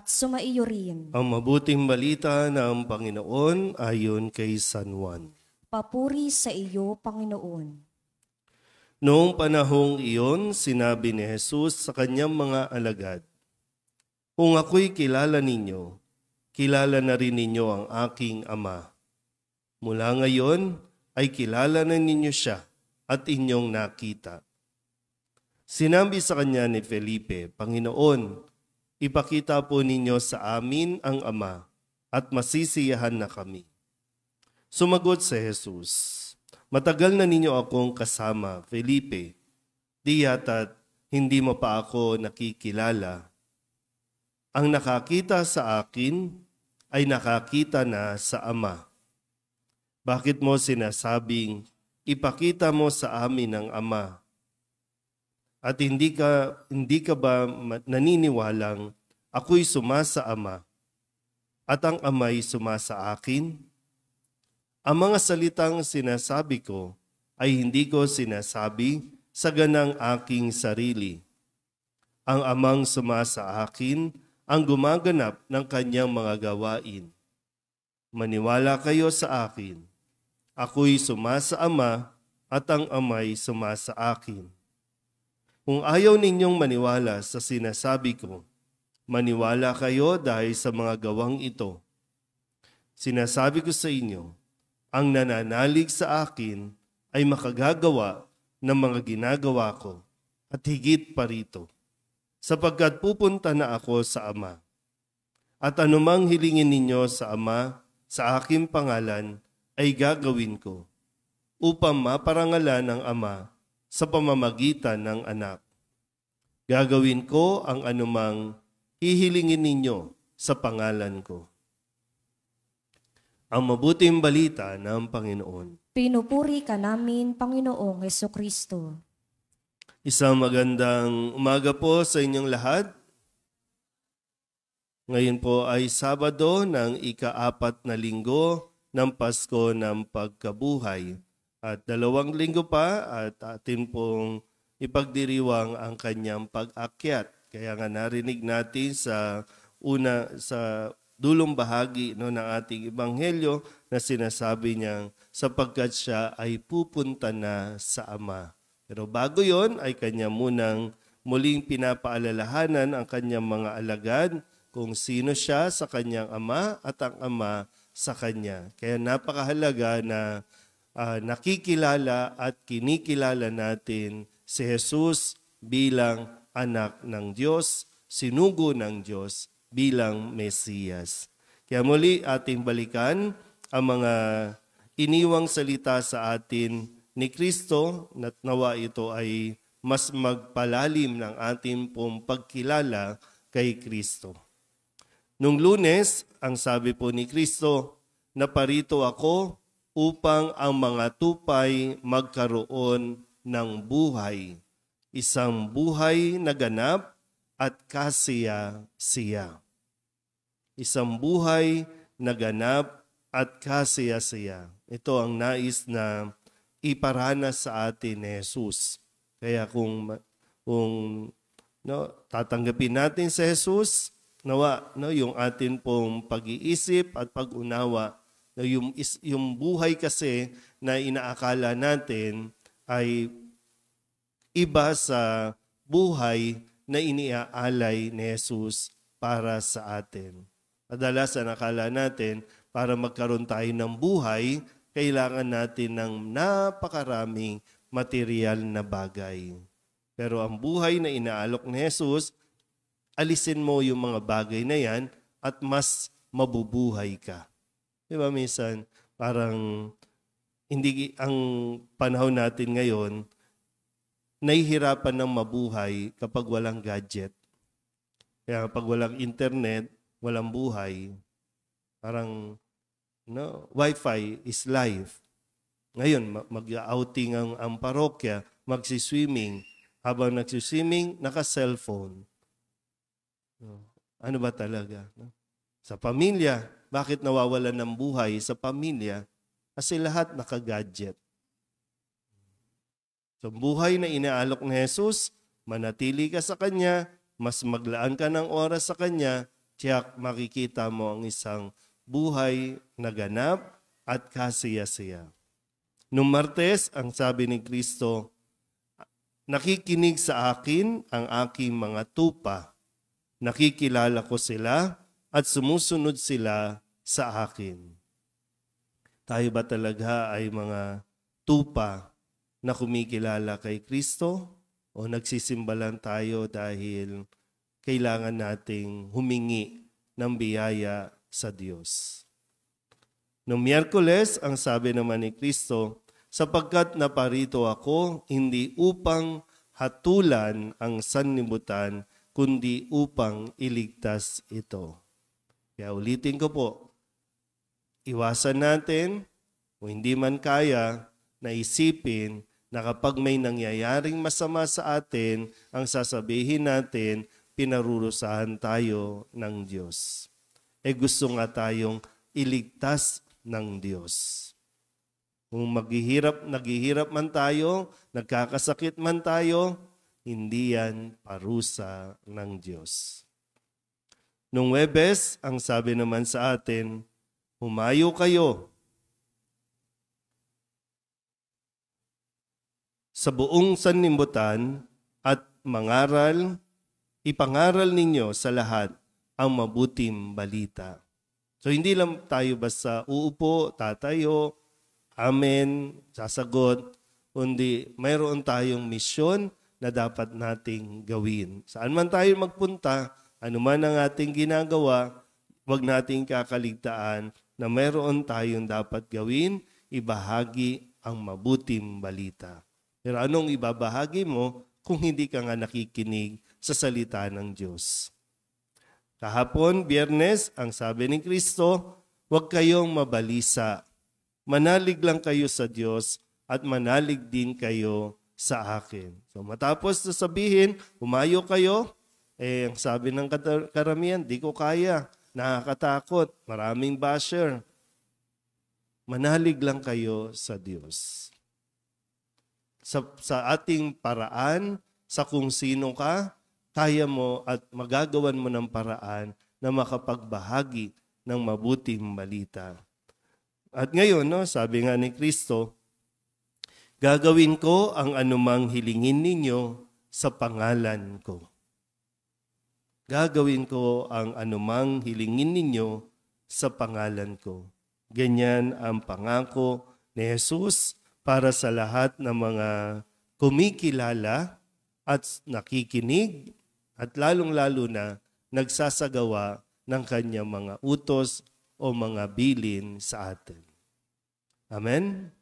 at sumaiyo rin. Ang mabuting balita ng Panginoon ayon kay San Juan. Papuri sa iyo, Panginoon. Noong panahong iyon, sinabi ni Jesus sa kanyang mga alagad, "Kung ako'y kilala ninyo, kilala na rin ninyo ang aking Ama. Mula ngayon ay kilala na ninyo siya at inyong nakita." Sinabi sa kanya ni Felipe, "Panginoon, ipakita po ninyo sa amin ang Ama at masisiyahan na kami." Sumagot si Jesus, "Matagal na ninyo akong kasama, Felipe. Di yata't hindi mo pa ako nakikilala. Ang nakakita sa akin ay nakakita na sa Ama. Bakit mo sinasabing, ipakita mo sa amin ang Ama? At hindi ka ba naniniwalang ako'y sumasa Ama at ang Ama'y sumasa akin? Ang mga salitang sinasabi ko ay hindi ko sinasabi sa ganang aking sarili. Ang Amang sumasa akin ang gumaganap ng kanyang mga gawain. Maniwala kayo sa akin. Ako'y sumasa Ama at ang Ama'y sumasa akin. Kung ayaw ninyong maniwala sa sinasabi ko, maniwala kayo dahil sa mga gawang ito. Sinasabi ko sa inyo, ang nananalig sa akin ay makagagawa ng mga ginagawa ko at higit pa rito, sapagkat pupunta na ako sa Ama. At anumang hilingin ninyo sa Ama sa aking pangalan ay gagawin ko, upang maparangalan ng Ama sa pamamagitan ng Anak. Gagawin ko ang anumang hihilingin ninyo sa pangalan ko." Ang mabuting balita ng Panginoon. Pinupuri ka namin, Panginoong Hesukristo. Isang magandang umaga po sa inyong lahat. Ngayon po ay Sabado ng ika-4 na linggo ng Pasko ng Pagkabuhay. At 2 linggo pa at atin pong ipagdiriwang ang kanyang pag-akyat. Kaya nga narinig natin sa dulong bahagi ng ating ebanghelyo na sinasabi niyang sapagkat siya ay pupunta na sa Ama. Pero bago yon ay kanya munang muling pinapaalalahanan ang kanyang mga alagad kung sino siya sa kanyang Ama at ang Ama sa kanya. Kaya napakahalaga na nakikilala at kinikilala natin si Jesus bilang anak ng Diyos, sinugo ng Diyos bilang Mesiyas. Kaya muli ating balikan ang mga iniwang salita sa atin ni Kristo at nawa ito ay mas magpalalim ng ating pong pagkilala kay Kristo. Nung Lunes, ang sabi po ni Kristo, "Naparito ako upang ang mga tupay magkaroon ng buhay, isang buhay na ganap at kasiya-siya." Isang buhay na ganap at kasiya-siya. Ito ang nais na iparanas sa atin ni Jesus. Kaya kung tatanggapin natin si Jesus, nawa yung atin pong pag-iisip at pag-unawa, yung buhay kasi na inaakala natin ay iba sa buhay na iniaalay ni Jesus para sa atin. Kadalasan akala natin para magkaroon tayo ng buhay, kailangan natin ng napakaraming material na bagay. Pero ang buhay na inaalok ni Jesus, alisin mo yung mga bagay na yan at mas mabubuhay ka. Diba minsan, parang hindi ang panahon natin ngayon, nahihirapan ng mabuhay kapag walang gadget. Kaya kapag walang internet, walang buhay. Parang Wi-Fi is life. Ngayon, mag-outing ang parokya, magsiswimming. Habang nagsiswimming, naka-cellphone. Ano ba talaga? Sa pamilya, bakit nawawalan ng buhay sa pamilya? Kasi lahat naka-gadget. So, buhay na inaalok ni Jesus, manatili ka sa Kanya, mas maglaan ka ng oras sa Kanya, tiyak makikita mo ang isang buhay na ganap at kasaya-saya. Noong Martes, ang sabi ni Kristo, nakikinig sa akin ang aking mga tupa. Nakikilala ko sila at sumusunod sila sa akin. Tayo ba talaga ay mga tupa na kumikilala kay Kristo? O nagsisimba lang tayo dahil kailangan nating humingi ng biyaya sa Diyos? Noong Miyerkules, ang sabi naman ni Kristo, sapagkat naparito ako, hindi upang hatulan ang sanlibutan, kundi upang iligtas ito. Kaya ulitin ko po, iwasan natin, o hindi man kaya, na isipin na kapag may nangyayaring masama sa atin, ang sasabihin natin, pinarurusahan tayo ng Diyos. Gusto nga tayong iligtas ng Diyos. Kung naghihirap man tayo, nagkakasakit man tayo, hindi yan parusa ng Diyos. Nung Huwebes, ang sabi naman sa atin, humayo kayo sa buong sanlibutan at ipangaral ninyo sa lahat ang mabuting balita. So hindi lang tayo basta uupo, tatayo, amen, sasagot, kundi mayroon tayong misyon na dapat nating gawin. Saan man tayo magpunta, anuman ang ating ginagawa, huwag nating kakaligtaan na mayroon tayong dapat gawin, ibahagi ang mabuting balita. Pero anong ibabahagi mo kung hindi ka nga nakikinig sa salita ng Diyos? Kahapon, Biyernes, ang sabi ni Kristo, huwag kayong mabalisa. Manalig lang kayo sa Diyos at manalig din kayo sa akin. So matapos na sabihin, humayo kayo, ang sabi ng karamihan, di ko kaya, nakakatakot, maraming basher. Manalig lang kayo sa Diyos. Sa ating paraan, sa kung sino ka, kaya mo at magagawan mo ng paraan na makapagbahagi ng mabuting balita. At ngayon, sabi nga ni Kristo, gagawin ko ang anumang hilingin ninyo sa pangalan ko. Gagawin ko ang anumang hilingin ninyo sa pangalan ko. Ganyan ang pangako ni Jesus para sa lahat ng mga kumikilala at nakikinig at lalong-lalo na nagsasagawa ng kanyang mga utos o mga bilin sa atin. Amen?